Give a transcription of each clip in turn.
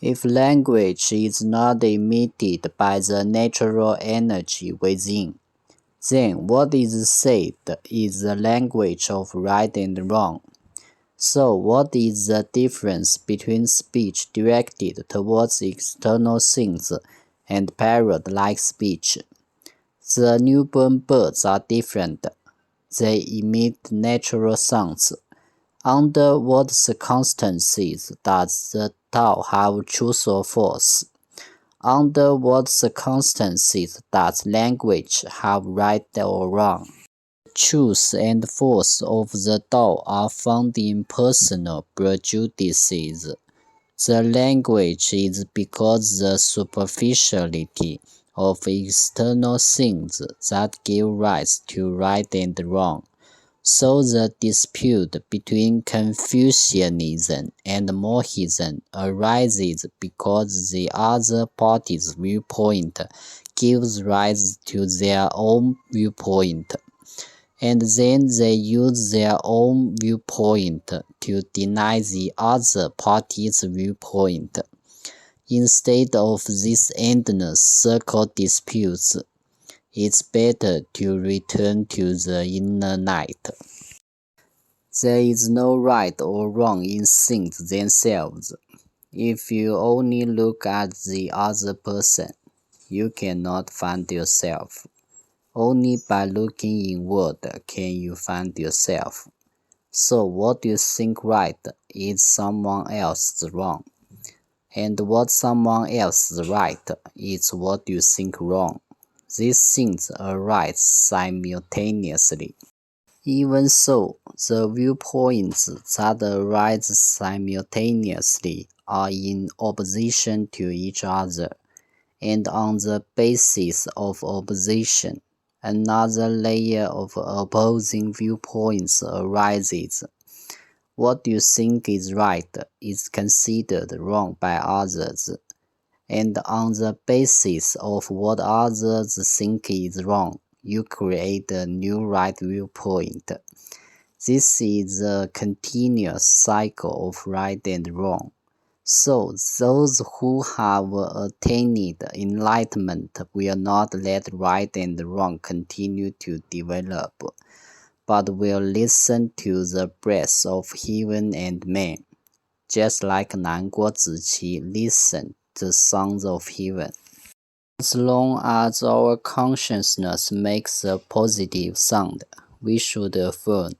If language is not emitted by the natural energy within, then what is said is the language of right and wrong. So what is the difference between speech directed towards external things and parrot-like speech? The newborn birds are different. They emit natural sounds. Under what circumstances does the Tao have truth or false? Under what circumstances does language have right or wrong? Truth and false of the Tao are found in personal prejudices. The language is because the superficiality of external things that give rise to right and wrong. So the dispute between Confucianism and Mohism arises because the other party's viewpoint gives rise to their own viewpoint, and then they use their own viewpoint to deny the other party's viewpoint. Instead of these endless circle disputes, it's better to return to the inner light. There is no right or wrong in things themselves. If you only look at the other person, you cannot find yourself. Only by looking inward can you find yourself. So what you think right is someone else's wrong, and what someone else's right is what you think wrong. These things arise simultaneously. Even so, the viewpoints that arise simultaneously are in opposition to each other, and on the basis of opposition, another layer of opposing viewpoints arises. What you think is right is considered wrong by others, and on the basis of what others think is wrong, you create a new right viewpoint. This is a continuous cycle of right and wrong. So those who have attained enlightenment will not let right and wrong continue to develop, but will listen to the breath of heaven and man, just like Nanguo Ziqi listened to the sounds of heaven. As long as our consciousness makes a positive sound, we should affirm.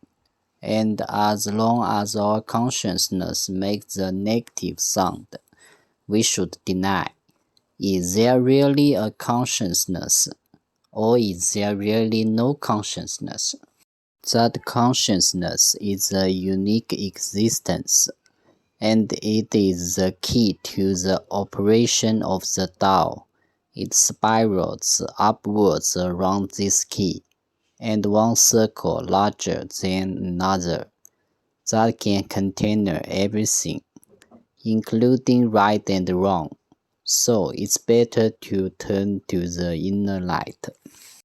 And as long as our consciousness makes a negative sound, we should deny. Is there really a consciousness, or is there really no consciousness? That consciousness is a unique existence, and it is the key to the operation of the Tao. It spirals upwards around this key, and one circle larger than another, that can contain everything, including right and wrong. So it's better to turn to the inner light.